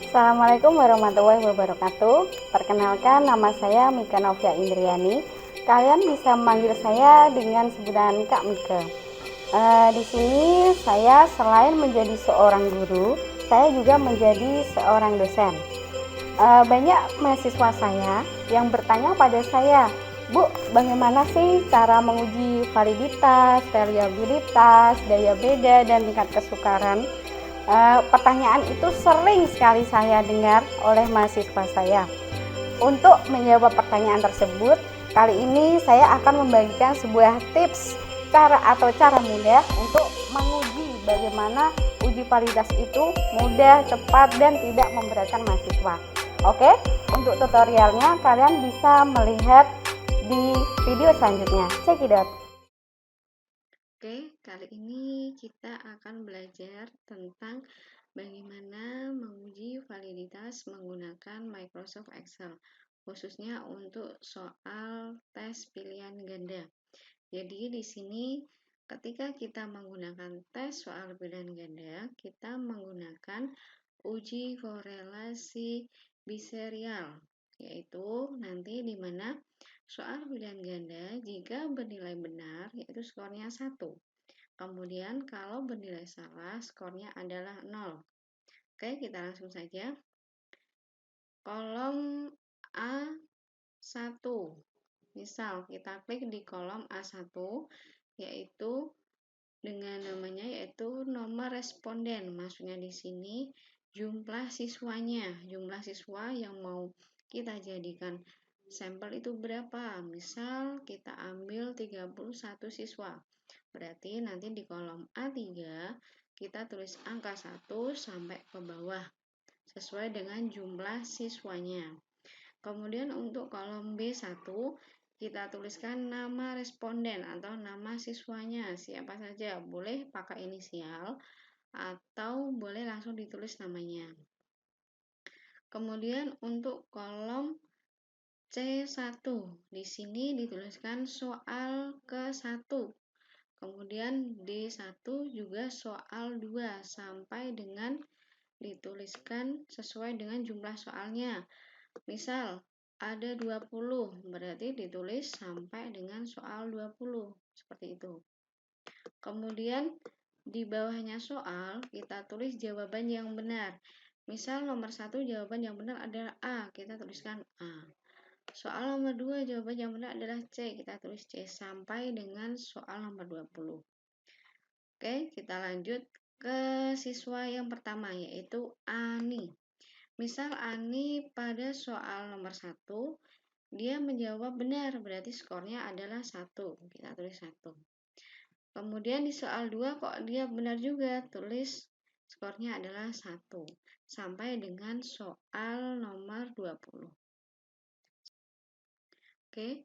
Assalamualaikum warahmatullahi wabarakatuh. Perkenalkan, nama saya Mika Novia Indriani. Kalian bisa memanggil saya dengan sebutan Kak Mika. Di sini saya selain menjadi seorang guru, saya juga menjadi seorang dosen. Banyak mahasiswa saya yang bertanya pada saya, Bu, bagaimana sih cara menguji validitas, variabilitas, daya beda, dan tingkat kesukaran? Pertanyaan itu sering sekali saya dengar oleh mahasiswa saya. Untuk menjawab pertanyaan tersebut, kali ini saya akan membagikan sebuah tips cara mudah untuk menguji bagaimana uji validitas itu mudah, cepat, dan tidak memberatkan mahasiswa. Oke, untuk tutorialnya kalian bisa melihat di video selanjutnya. Check it out. Oke, kali ini kita akan belajar tentang bagaimana menguji validitas menggunakan Microsoft Excel, khususnya untuk soal tes pilihan ganda. Jadi di sini ketika kita menggunakan tes soal pilihan ganda, kita menggunakan uji korelasi biserial, yaitu nanti di mana soal pilihan ganda jika bernilai benar yaitu skornya 1. Kemudian kalau bernilai salah skornya adalah 0. Oke, kita langsung saja. Kolom A1. Misal kita klik di kolom A1 yaitu dengan namanya yaitu nomor responden. Maksudnya di sini jumlah siswanya, jumlah siswa yang mau kita jadikan sampel itu berapa? Misal kita ambil 31 siswa. Berarti nanti di kolom A3 kita tulis angka 1 sampai ke bawah sesuai dengan jumlah siswanya. Kemudian untuk kolom B1 kita tuliskan nama responden atau nama siswanya, siapa saja, boleh pakai inisial atau boleh langsung ditulis namanya. Kemudian untuk kolom C1, di sini dituliskan soal ke-1. Kemudian D1 juga soal 2 sampai dengan dituliskan sesuai dengan jumlah soalnya. Misal ada 20, berarti ditulis sampai dengan soal 20, seperti itu. Kemudian di bawahnya soal kita tulis jawaban yang benar. Misal nomor 1 jawaban yang benar adalah A, kita tuliskan A. Soal nomor 2 jawaban yang benar adalah C, kita tulis C sampai dengan soal nomor 20. Oke, kita lanjut ke siswa yang pertama yaitu Ani. Misal Ani pada soal nomor 1 dia menjawab benar, berarti skornya adalah 1, kita tulis 1. Kemudian di soal 2 kok dia benar juga, tulis skornya adalah 1 sampai dengan soal nomor 20. Oke,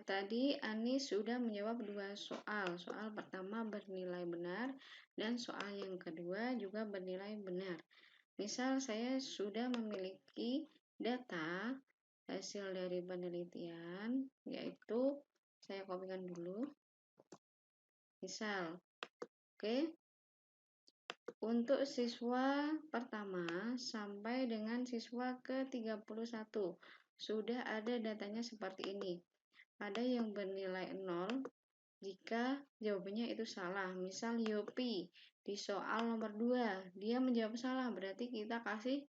tadi Ani sudah menjawab 2 soal. Soal pertama bernilai benar dan soal yang kedua juga bernilai benar. Misal saya sudah memiliki data hasil dari penelitian, yaitu saya kopikan dulu. Misal, oke, untuk siswa pertama sampai dengan siswa ke-31 sudah ada datanya seperti ini. Ada yang bernilai 0 jika jawabannya itu salah. Misal Yopi di soal nomor 2 dia menjawab salah, berarti kita kasih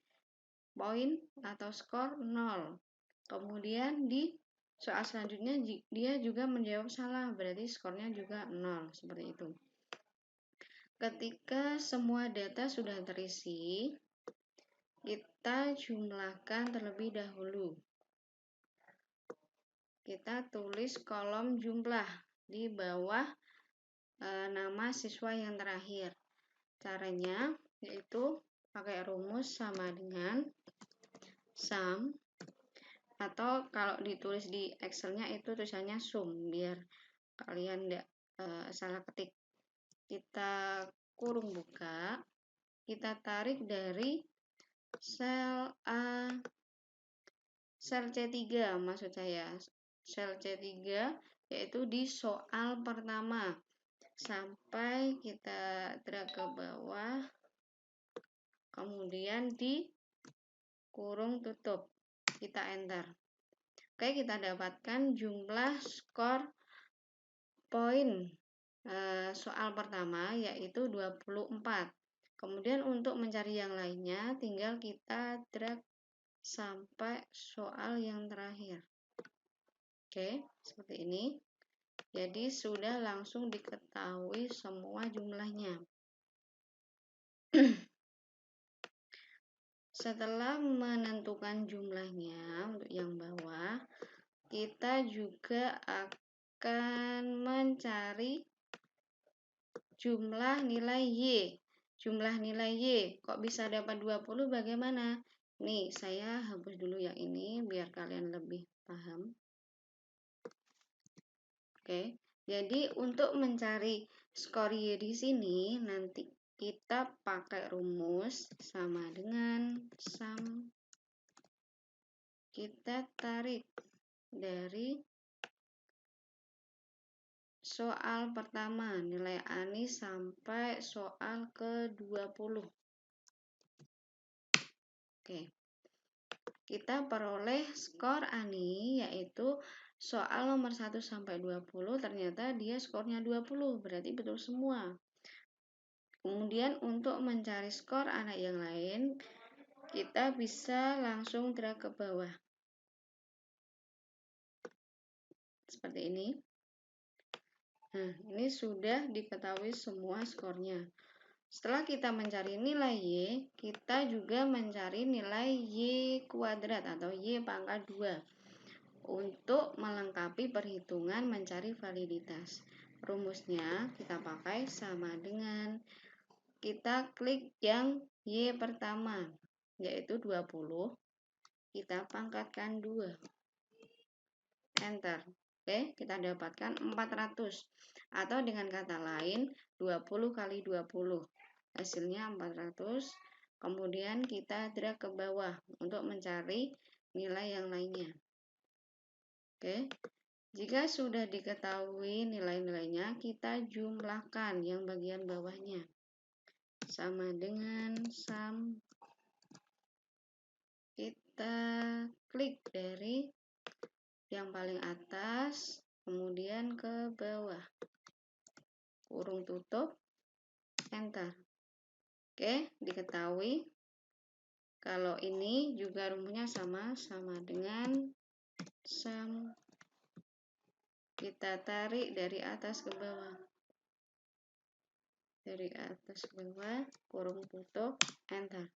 poin atau skor 0. Kemudian di soal selanjutnya dia juga menjawab salah, berarti skornya juga 0, seperti itu. Ketika semua data sudah terisi, kita jumlahkan terlebih dahulu. Kita tulis kolom jumlah di bawah nama siswa yang terakhir. Caranya yaitu pakai rumus sama dengan sum, atau kalau ditulis di Excelnya itu tulisannya sum biar kalian tidak salah ketik. Kita kurung buka, kita tarik dari sel C3 maksud saya, sel C3 yaitu di soal pertama sampai kita drag ke bawah, kemudian di kurung tutup. Kita enter. Oke, kita dapatkan jumlah skor poin soal pertama yaitu 24. Kemudian untuk mencari yang lainnya tinggal kita drag sampai soal yang terakhir. Oke, seperti ini. Jadi sudah langsung diketahui semua jumlahnya. Setelah menentukan jumlahnya untuk yang bawah, kita juga akan mencari jumlah nilai Y. Jumlah nilai Y kok bisa dapat 20 bagaimana? Nih, saya hapus dulu yang ini biar kalian lebih paham. Oke. Jadi untuk mencari skor Y di sini nanti kita pakai rumus sama dengan sum kita tarik dari soal pertama nilai Ani sampai soal ke-20. Oke. Kita peroleh skor Ani yaitu soal nomor 1 sampai 20 ternyata dia skornya 20, berarti betul semua. Kemudian untuk mencari skor anak yang lain, kita bisa langsung drag ke bawah. Seperti ini. Nah, ini sudah diketahui semua skornya. Setelah kita mencari nilai Y, kita juga mencari nilai Y kuadrat atau Y pangkat 2 untuk melengkapi perhitungan mencari validitas. Rumusnya kita pakai sama dengan kita klik yang Y pertama, yaitu 20, kita pangkatkan 2. Enter. Oke, kita dapatkan 400. Atau dengan kata lain, 20 kali 20. Hasilnya 400. Kemudian kita drag ke bawah untuk mencari nilai yang lainnya. Oke, jika sudah diketahui nilai-nilainya, kita jumlahkan yang bagian bawahnya. Sama dengan sum kita klik dari yang paling atas kemudian ke bawah, kurung tutup, enter. Oke, diketahui kalau ini juga rumusnya sama dengan sum kita tarik dari atas ke bawah, kurung tutup, enter.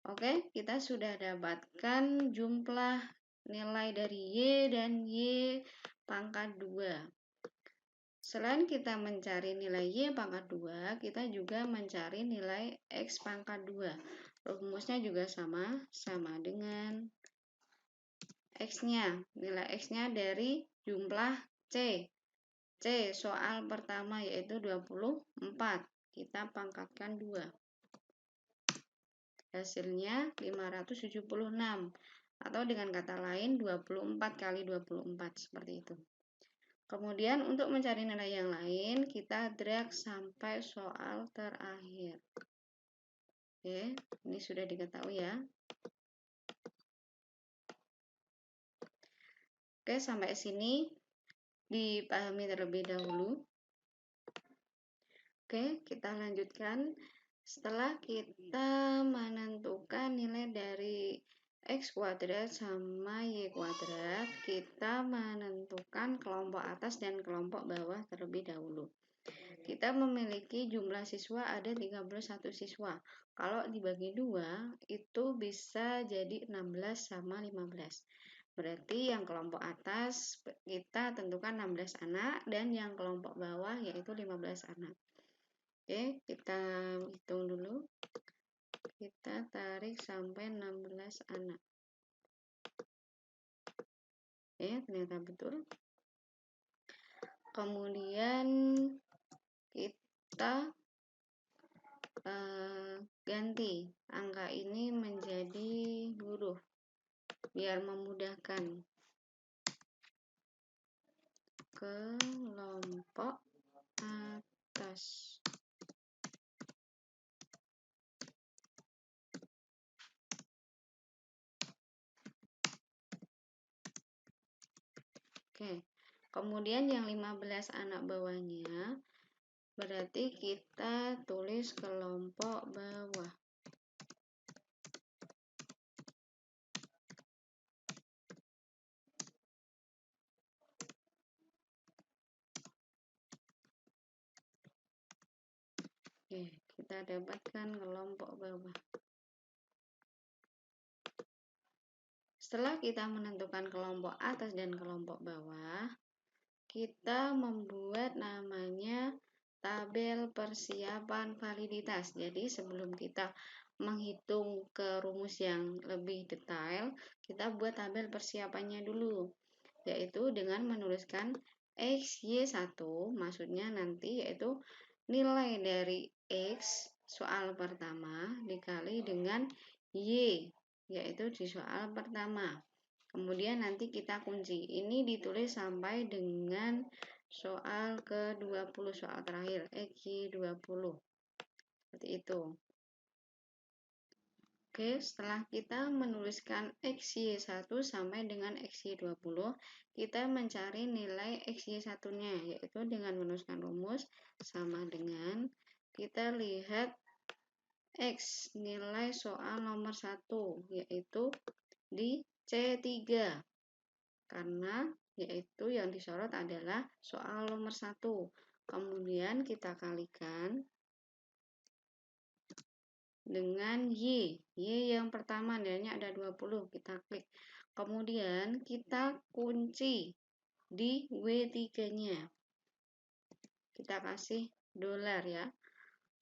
Oke, kita sudah dapatkan jumlah nilai dari Y dan Y pangkat 2. Selain kita mencari nilai Y pangkat 2, kita juga mencari nilai X pangkat 2. Rumusnya juga sama dengan X-nya. Nilai X-nya dari jumlah C. C soal pertama yaitu 24. Kita pangkatkan 2. Hasilnya 576. Atau dengan kata lain 24 kali 24 seperti itu. Kemudian untuk mencari nilai yang lain kita drag sampai soal terakhir. Oke, ini sudah diketahui ya. Oke, sampai sini dipahami terlebih dahulu. Oke, kita lanjutkan. Setelah kita menentukan nilai dari X kuadrat sama Y kuadrat, kita menentukan kelompok atas dan kelompok bawah terlebih dahulu. Kita memiliki jumlah siswa ada 31 siswa. Kalau dibagi 2, itu bisa jadi 16 sama 15. Berarti yang kelompok atas kita tentukan 16 anak dan yang kelompok bawah yaitu 15 anak. Oke, kita hitung dulu. Kita tarik sampai 16 anak. Oke, ternyata betul. Kemudian kita ganti angka ini menjadi huruf biar memudahkan. Kelompok atas. Oke. Kemudian yang 15 anak bawahnya berarti kita tulis kelompok bawah. Oke, kita dapatkan kelompok bawah. Setelah kita menentukan kelompok atas dan kelompok bawah, kita membuat namanya tabel persiapan validitas. Jadi sebelum kita menghitung ke rumus yang lebih detail, kita buat tabel persiapannya dulu, yaitu dengan menuliskan X, Y1, maksudnya nanti yaitu nilai dari X soal pertama dikali dengan Y, yaitu di soal pertama. Kemudian nanti kita kunci. Ini ditulis sampai dengan soal ke-20, soal terakhir, XY20. Seperti itu. Oke, setelah kita menuliskan XY1 sampai dengan XY20, kita mencari nilai XY1-nya, yaitu dengan menuliskan rumus sama dengan kita lihat X, nilai soal nomor 1, yaitu di C3. Karena yaitu yang disorot adalah soal nomor 1. Kemudian kita kalikan dengan Y. Y yang pertama nilainya ada 20, kita klik. Kemudian kita kunci di W3-nya. Kita kasih dolar ya.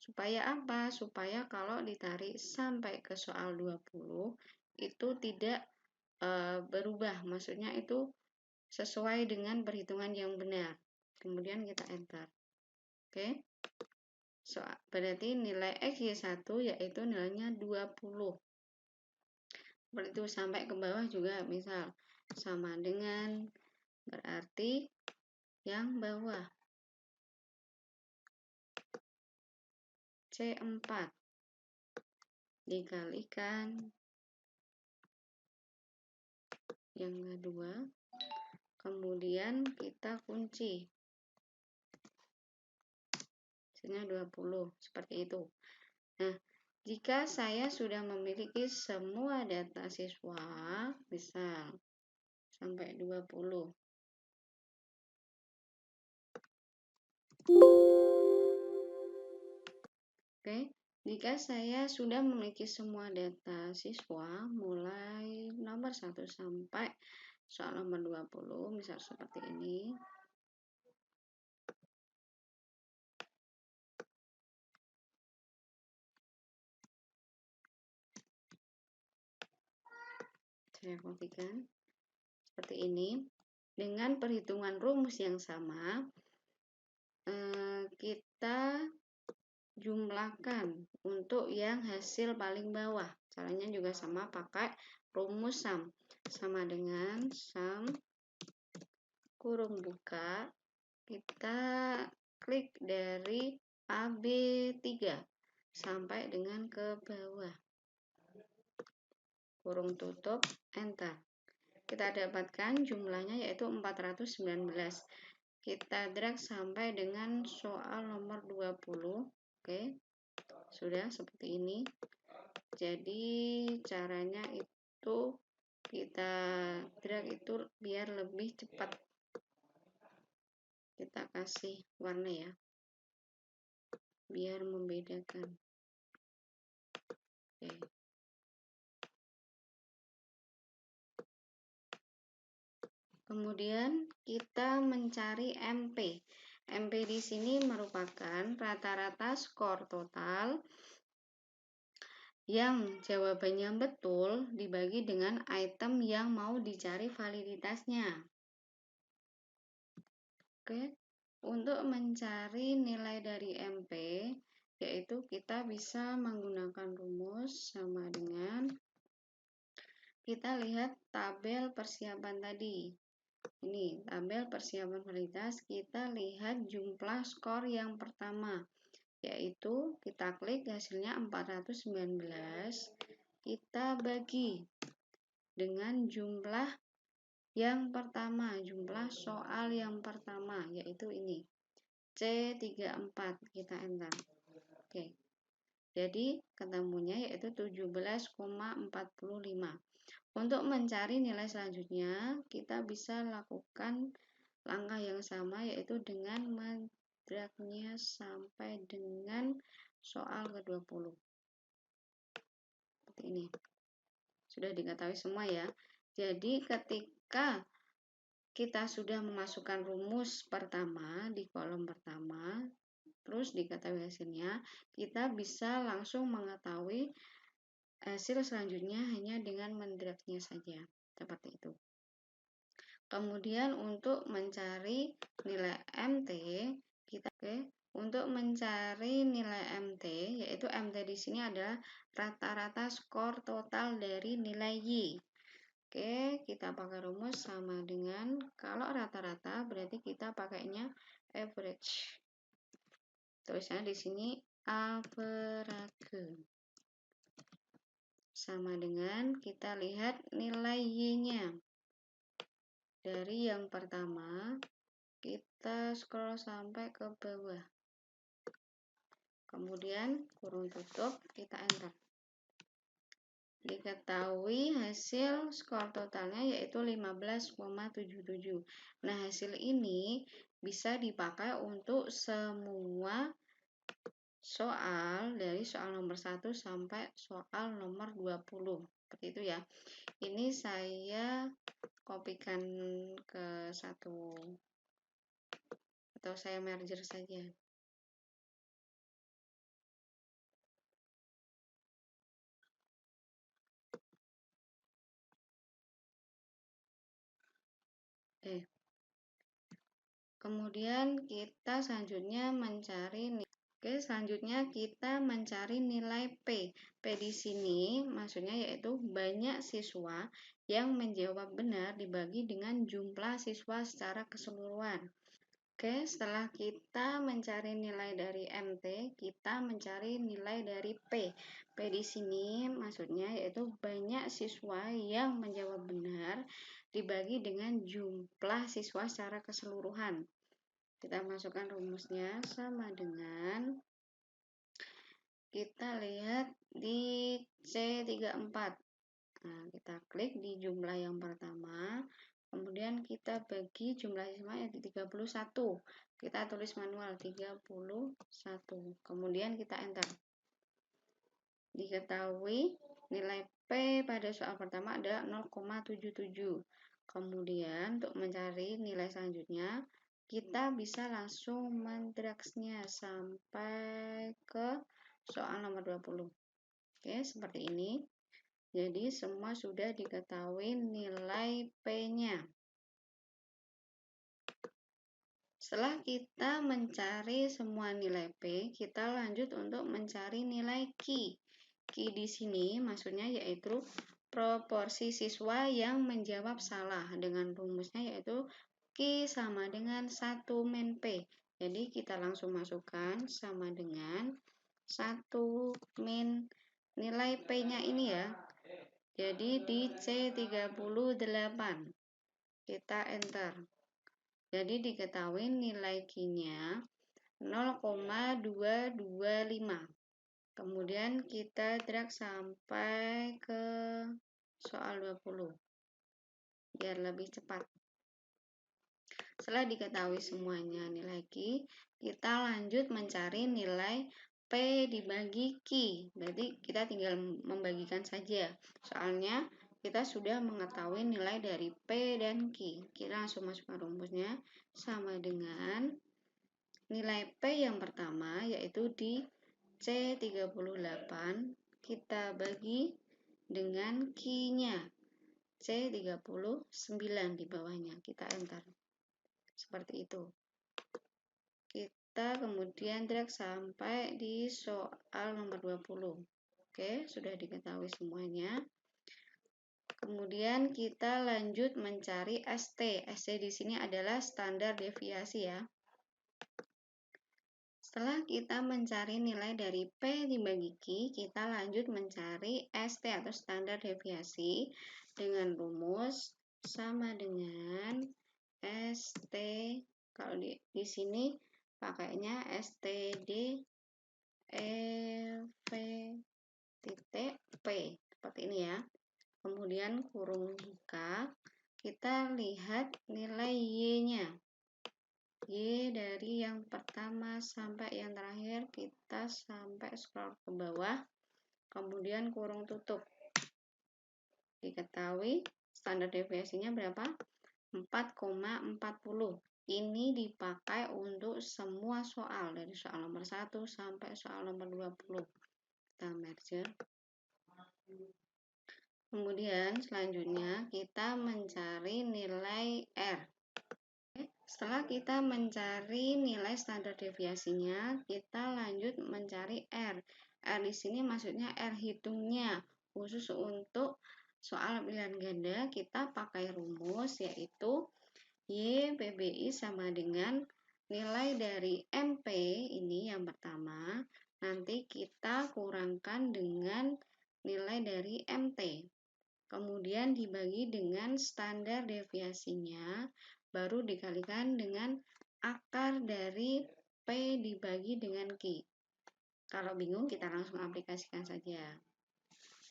Supaya apa? Supaya kalau ditarik sampai ke soal 20 itu tidak berubah. Maksudnya itu sesuai dengan perhitungan yang benar. Kemudian kita enter. Oke. Berarti nilai XY1 yaitu nilainya 20. Seperti itu sampai ke bawah juga misal sama dengan berarti yang bawah C4 dikalikan yang kedua, kemudian kita kunci hasilnya 20 seperti itu. Nah, jika saya sudah memiliki semua data siswa, misal sampai 20. Oke, jika saya sudah memiliki semua data siswa mulai nomor 1 sampai soal nomor 20, misal seperti ini. Saya kopikan seperti ini. Dengan perhitungan rumus yang sama, kita jumlahkan untuk yang hasil paling bawah. Caranya juga sama, pakai rumus sum. Sama dengan sum kurung buka, kita klik dari AB3 sampai dengan ke bawah. Kurung tutup, enter. Kita dapatkan jumlahnya yaitu 419. Kita drag sampai dengan soal nomor 20. Oke, sudah seperti ini. Jadi caranya itu kita drag itu biar lebih cepat. Kita kasih warna ya, biar membedakan. Oke. Kemudian kita mencari MP. MP di sini merupakan rata-rata skor total yang jawabannya betul dibagi dengan item yang mau dicari validitasnya. Oke, untuk mencari nilai dari MP, yaitu kita bisa menggunakan rumus sama dengan kita lihat tabel persiapan tadi. Ini tabel persiapan validitas, kita lihat jumlah skor yang pertama, yaitu kita klik hasilnya 419, kita bagi dengan jumlah yang pertama, jumlah soal yang pertama, yaitu ini. C34, kita enter. Oke. Jadi ketemunya yaitu 17,45. Untuk mencari nilai selanjutnya, kita bisa lakukan langkah yang sama, yaitu dengan mendragnya sampai dengan soal ke-20. Seperti ini. Sudah diketahui semua ya. Jadi ketika kita sudah memasukkan rumus pertama di kolom pertama, terus diketahui hasilnya, kita bisa langsung mengetahui hasil selanjutnya hanya dengan mendragnya saja, seperti itu. Kemudian untuk mencari nilai MT, untuk mencari nilai MT, yaitu MT di sini adalah rata-rata skor total dari nilai Y. Oke, kita pakai rumus sama dengan, kalau rata-rata berarti kita pakainya average. Tulisannya di sini average. Sama dengan kita lihat nilai Y-nya. Dari yang pertama, kita scroll sampai ke bawah. Kemudian kurung tutup, kita enter. Diketahui hasil skor totalnya yaitu 15,77. Nah, hasil ini bisa dipakai untuk semua soal dari soal nomor 1 sampai soal nomor 20. Seperti itu ya. Ini saya kopikan ke satu atau saya merger saja. Kemudian kita selanjutnya mencari selanjutnya kita mencari nilai P. P di sini maksudnya yaitu banyak siswa yang menjawab benar dibagi dengan jumlah siswa secara keseluruhan. Setelah kita mencari nilai dari MT, kita mencari nilai dari P. P di sini maksudnya yaitu banyak siswa yang menjawab benar dibagi dengan jumlah siswa secara keseluruhan. Kita masukkan rumusnya sama dengan, kita lihat di C34. Nah, kita klik di jumlah yang pertama, kemudian kita bagi jumlah siswa yang di 31. Kita tulis manual 31. Kemudian kita enter. Diketahui nilai P pada soal pertama adalah 0,77. Kemudian untuk mencari nilai selanjutnya, kita bisa langsung mendragsnya sampai ke soal nomor 20. Seperti ini. Jadi semua sudah diketahui nilai P-nya. Setelah kita mencari semua nilai P, kita lanjut untuk mencari nilai Q. Q di sini maksudnya yaitu proporsi siswa yang menjawab salah, dengan rumusnya yaitu Q sama dengan 1 min P. Jadi kita langsung masukkan sama dengan 1 min nilai P-nya ini ya. Jadi di C38. Kita enter. Jadi diketahui nilai Q-nya 0,225. Kemudian kita drag sampai ke soal 20 biar lebih cepat. Setelah diketahui semuanya nilai Q, kita lanjut mencari nilai P dibagi Q. Berarti kita tinggal membagikan saja. Soalnya kita sudah mengetahui nilai dari P dan Q. Kita langsung masukkan rumusnya sama dengan nilai P yang pertama yaitu di C38, kita bagi dengan Q-nya C39 di bawahnya. Kita enter. Seperti itu. Kita kemudian drag sampai di soal nomor 20. Sudah diketahui semuanya. Kemudian kita lanjut mencari ST. ST di sini adalah standar deviasi ya. Setelah kita mencari nilai dari P dibagi Q, kita lanjut mencari ST atau standar deviasi dengan rumus sama dengan ST, kalau di sini pakainya STD EV titik P seperti ini ya. Kemudian kurung buka, kita lihat nilai Y-nya. Y dari yang pertama sampai yang terakhir, kita sampai scroll ke bawah, kemudian kurung tutup. Diketahui standar deviasinya berapa? 4,40. Ini dipakai untuk semua soal, dari soal nomor 1 sampai soal nomor 20. Kita merge. Kemudian selanjutnya kita mencari nilai R. Setelah kita mencari nilai standar deviasinya, kita lanjut mencari R. R di sini maksudnya R hitungnya. Khusus untuk soal pilihan ganda, kita pakai rumus yaitu Y PBI sama dengan nilai dari MP, ini yang pertama, nanti kita kurangkan dengan nilai dari MT. Kemudian dibagi dengan standar deviasinya, baru dikalikan dengan akar dari P dibagi dengan Q. Kalau bingung, kita langsung aplikasikan saja.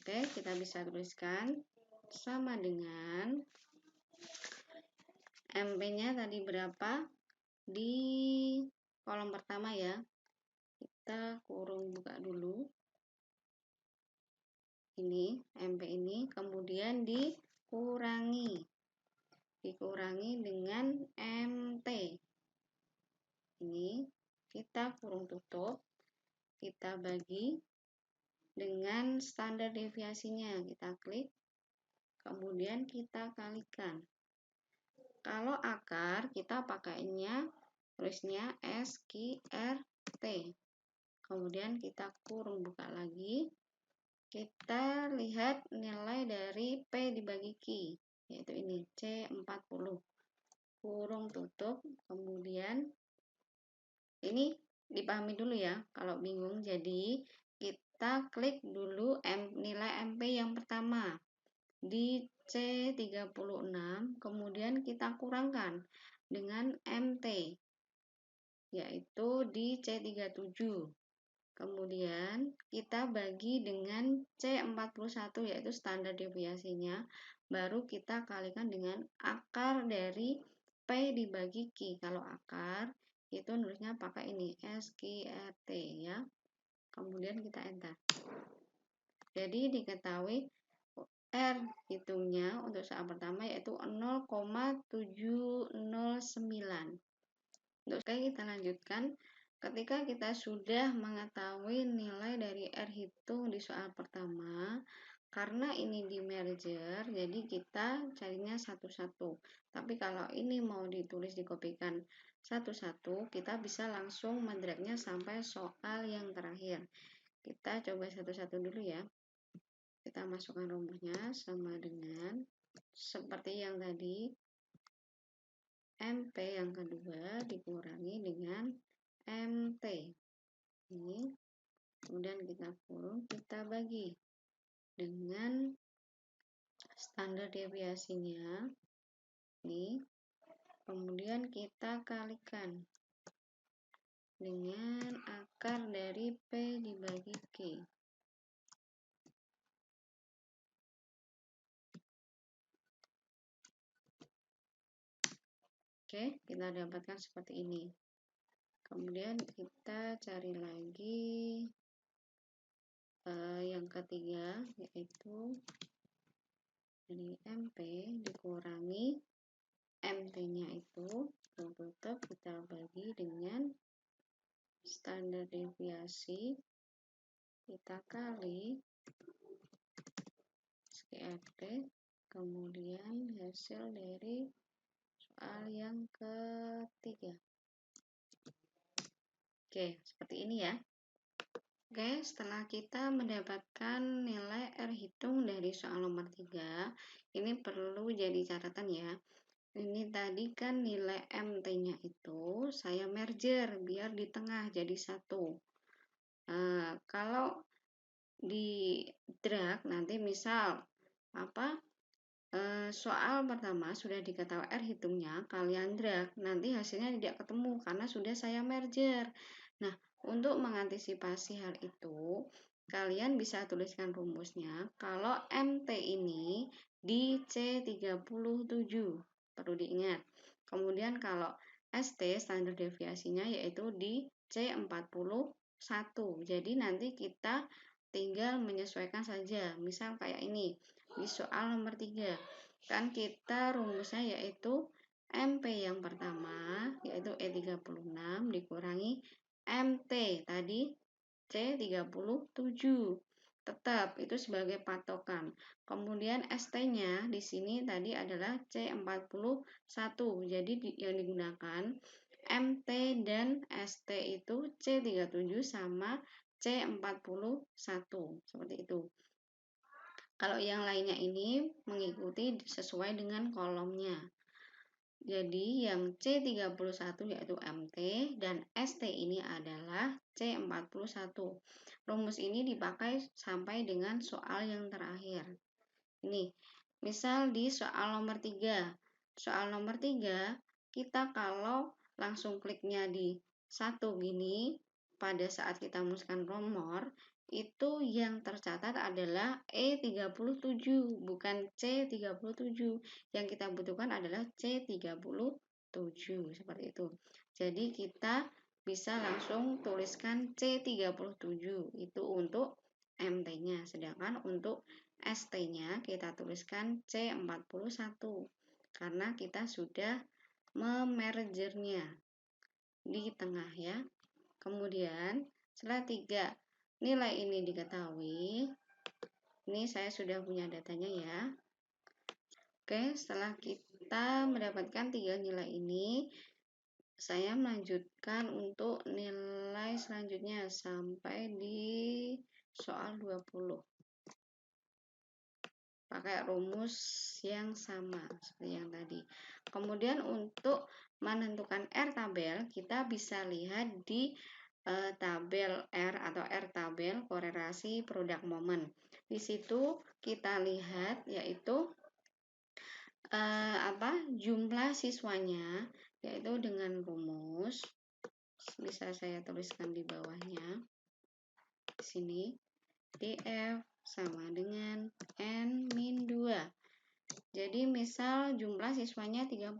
Oke, kita bisa tuliskan sama dengan MP-nya tadi berapa? Di kolom pertama ya. Kita kurung buka dulu. Ini MP ini, kemudian dikurangi dengan MT. Ini kita kurung tutup, kita bagi dengan standar deviasinya, kita klik, kemudian kita kalikan. Kalau akar, kita pakainya tulisnya SQRT. Kemudian kita kurung buka lagi, kita lihat nilai dari P dibagi Q, yaitu ini C40. Kurung tutup, kemudian ini dipahami dulu ya kalau bingung. Jadi kita klik dulu nilai MP yang pertama di C36, kemudian kita kurangkan dengan MT, yaitu di C37. Kemudian kita bagi dengan C41, yaitu standar deviasinya, baru kita kalikan dengan akar dari P dibagi Q. Kalau akar itu nulisnya pakai ini SQRT ya. Kemudian kita enter. Jadi diketahui R hitungnya untuk soal pertama yaitu 0,709. Oke, kita lanjutkan. Ketika kita sudah mengetahui nilai dari R hitung di soal pertama, karena ini di merger, jadi kita carinya satu-satu. Tapi kalau ini mau ditulis dikopikan satu-satu, kita bisa langsung mendragnya sampai soal yang terakhir. Kita coba satu-satu dulu ya. Kita masukkan rumusnya sama dengan seperti yang tadi, MP yang kedua dikurangi dengan MT. Ini, kemudian kita kurung, kita bagi dengan standar deviasinya. Ini, kemudian kita kalikan dengan akar dari P dibagi Q. Oke, kita dapatkan seperti ini. Kemudian kita cari lagi yang ketiga, yaitu dari MP dikurangi MT-nya itu, tutup, kita bagi dengan standar deviasi, kita kali SQRT, kemudian hasil dari soal yang ketiga. Oke, seperti ini ya. Oke, setelah kita mendapatkan nilai R hitung dari soal nomor 3, ini perlu jadi catatan ya. Ini tadi kan nilai MT-nya itu saya merger biar di tengah jadi satu. Kalau di drag nanti misal soal pertama sudah diketahui R hitungnya, kalian drag, nanti hasilnya tidak ketemu karena sudah saya merger. Nah, untuk mengantisipasi hal itu, kalian bisa tuliskan rumusnya kalau MT ini di C37, perlu diingat. Kemudian kalau ST standar deviasinya yaitu di C41. Jadi nanti kita tinggal menyesuaikan saja. Misal kayak ini, di soal nomor 3 kan kita rumusnya yaitu MP yang pertama yaitu E36 dikurangi MT tadi C37. Tetap itu sebagai patokan. Kemudian ST-nya di sini tadi adalah C41. Jadi yang digunakan MT dan ST itu C37 sama C41. Seperti itu. Kalau yang lainnya ini mengikuti sesuai dengan kolomnya. Jadi yang C31 yaitu MT dan ST ini adalah C41. Rumus ini dipakai sampai dengan soal yang terakhir. Ini, misal di soal nomor 3. Soal nomor 3, kita kalau langsung kliknya di 1 gini, pada saat kita menuliskan nomor, itu yang tercatat adalah E37, bukan C37. Yang kita butuhkan adalah C37, seperti itu. Jadi kita bisa langsung tuliskan C37, itu untuk MT-nya. Sedangkan untuk ST-nya kita tuliskan C41, karena kita sudah memergernya di tengah ya. Kemudian setelah 3 nilai ini diketahui, ini saya sudah punya datanya ya. Oke, setelah kita mendapatkan 3 nilai ini, saya melanjutkan untuk nilai selanjutnya sampai di soal 20. Pakai rumus yang sama seperti yang tadi. Kemudian untuk menentukan R tabel, kita bisa lihat di tabel R atau R tabel korelasi produk momen. Di situ kita lihat yaitu jumlah siswanya, yaitu dengan rumus, bisa saya tuliskan di bawahnya di sini, DF sama dengan N-2. Jadi misal jumlah siswanya 31,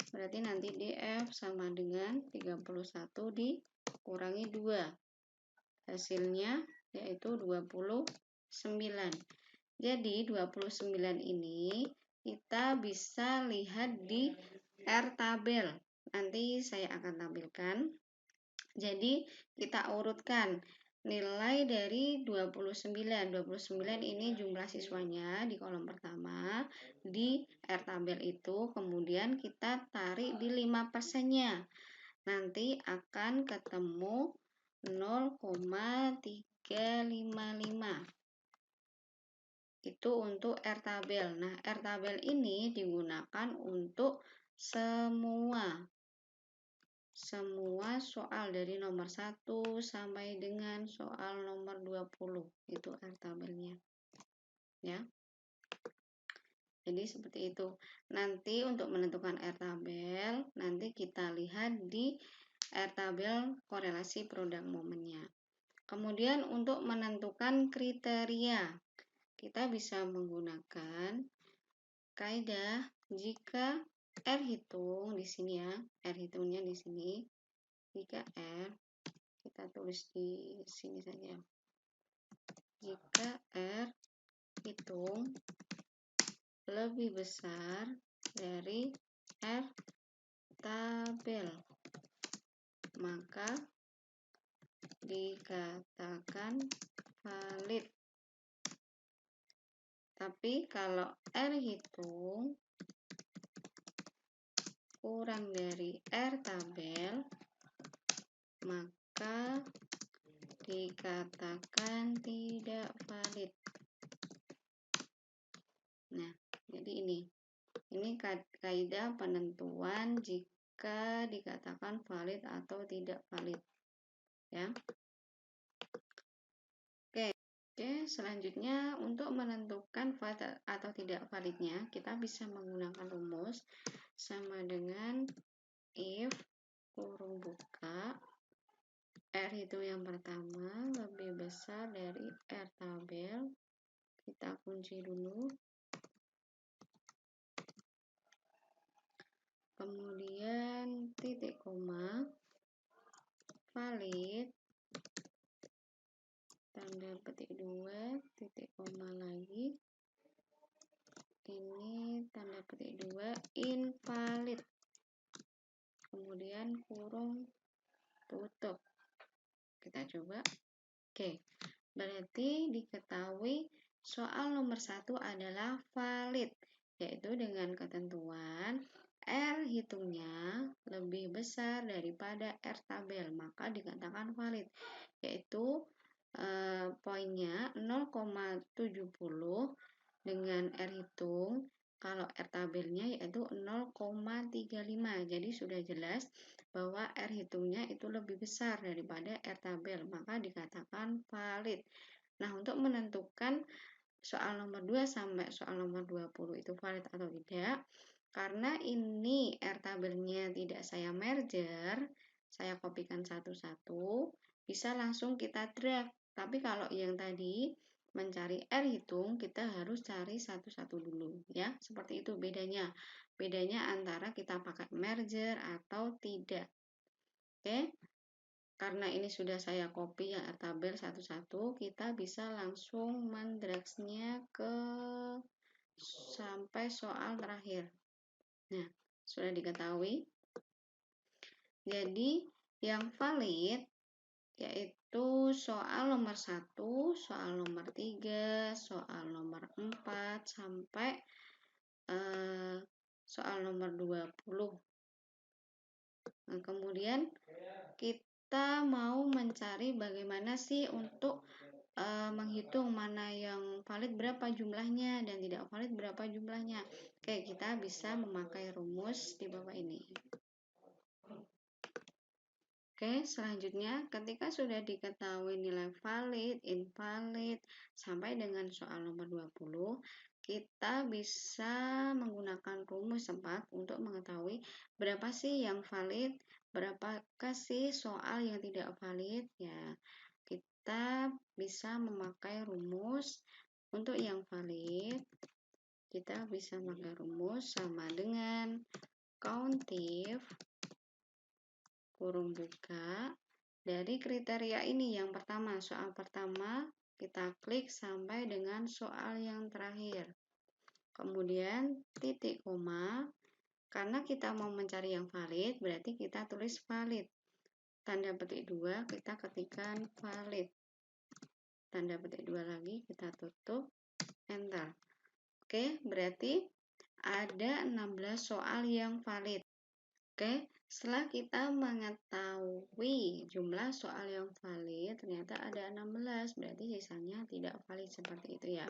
berarti nanti DF sama dengan 31 dikurangi 2, hasilnya yaitu 29. Jadi 29 ini kita bisa lihat di R tabel, nanti saya akan tampilkan. Jadi kita urutkan nilai dari 29. 29 ini jumlah siswanya di kolom pertama di R tabel itu, kemudian kita tarik di 5%-nya. Nanti akan ketemu 0,355. Itu untuk R tabel. Nah, R tabel ini digunakan untuk semua soal dari nomor 1 sampai dengan soal nomor 20, itu R tabelnya ya. Jadi seperti itu. Nanti untuk menentukan R tabel, nanti kita lihat di R tabel korelasi produk momennya. Kemudian untuk menentukan kriteria, kita bisa menggunakan kaidah jika R hitung di sini ya, R hitungnya di sini. Jika R, kita tulis di sini saja. Jika R hitung lebih besar dari R tabel, maka dikatakan valid. Tapi kalau R hitung kurang dari R tabel, maka dikatakan tidak valid. Nah, jadi ini kaidah penentuan jika dikatakan valid atau tidak valid ya. Oke, selanjutnya untuk menentukan menentukan valid atau tidak validnya, kita bisa menggunakan rumus sama dengan if kurung buka R itu yang pertama lebih besar dari R tabel. Kita kunci dulu. Kemudian titik koma, valid, tanda petik 2, titik koma lagi. Ini tanda petik 2, invalid. Kemudian kurung tutup. Kita coba. Oke, berarti diketahui soal nomor 1 adalah valid, yaitu dengan ketentuan R hitungnya lebih besar daripada R tabel, maka dikatakan valid, yaitu poinnya 0,70 dengan R hitung, kalau R tabelnya yaitu 0,35. Jadi sudah jelas bahwa R hitungnya itu lebih besar daripada R tabel, maka dikatakan valid. Nah, untuk menentukan soal nomor 2 sampai soal nomor 20 itu valid atau tidak, karena ini R tabelnya tidak saya merger, saya kopikan satu-satu, bisa langsung kita drag. Tapi kalau yang tadi mencari R hitung, kita harus cari satu-satu dulu, ya. Seperti itu bedanya. Bedanya antara kita pakai merger atau tidak. Oke. Karena ini sudah saya copy ya R tabel satu-satu, kita bisa langsung mendragsnya ke sampai soal terakhir. Nah, sudah diketahui. Jadi, yang valid yaitu soal nomor 1, soal nomor 3, soal nomor 4, sampai soal nomor 20. Nah, kemudian kita mau mencari bagaimana sih untuk menghitung mana yang valid berapa jumlahnya dan tidak valid berapa jumlahnya. Oke, kita bisa memakai rumus di bawah ini. Oke, selanjutnya ketika sudah diketahui nilai valid, invalid, sampai dengan soal nomor 20, kita bisa menggunakan rumus 4 untuk mengetahui berapa sih yang valid, berapakah sih soal yang tidak valid. Ya, kita bisa memakai rumus untuk yang valid. Kita bisa memakai rumus sama dengan countif kurung buka dari kriteria ini. Yang pertama, soal pertama kita klik sampai dengan soal yang terakhir. Kemudian titik koma, karena kita mau mencari yang valid, berarti kita tulis valid. Tanda petik 2 kita ketikkan valid. Tanda petik 2 lagi kita tutup, enter. Oke, berarti ada 16 soal yang valid. Oke, setelah kita mengetahui jumlah soal yang valid, ternyata ada 16, berarti sisanya tidak valid, seperti itu ya.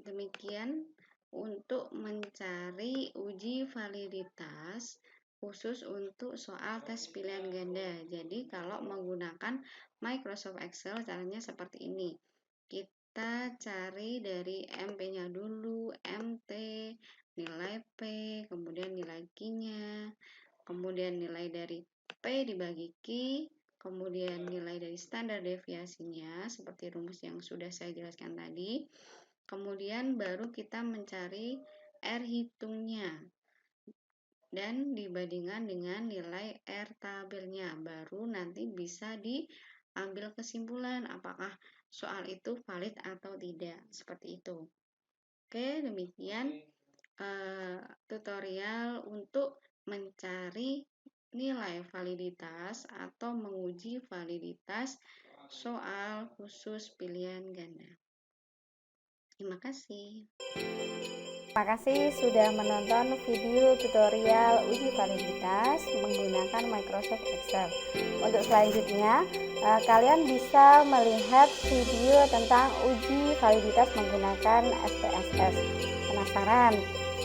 Demikian untuk mencari uji validitas khusus untuk soal tes pilihan ganda. Jadi kalau menggunakan Microsoft Excel caranya seperti ini. Kita cari dari MP-nya dulu, MT, nilai P, kemudian nilai Q-nya, kemudian nilai dari P dibagi Q, kemudian nilai dari standar deviasinya, seperti rumus yang sudah saya jelaskan tadi. Kemudian baru kita mencari R hitungnya, dan dibandingkan dengan nilai R tabelnya, baru nanti bisa diambil kesimpulan apakah soal itu valid atau tidak, seperti itu. Oke, demikian tutorial untuk mencari nilai validitas atau menguji validitas soal khusus pilihan ganda. Terima kasih. Terima kasih sudah menonton video tutorial uji validitas menggunakan Microsoft Excel. Untuk selanjutnya, kalian bisa melihat video tentang uji validitas menggunakan SPSS. Penasaran?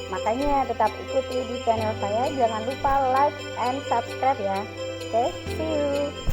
Makanya tetap ikuti di channel saya, jangan lupa like and subscribe ya. Oke, see you.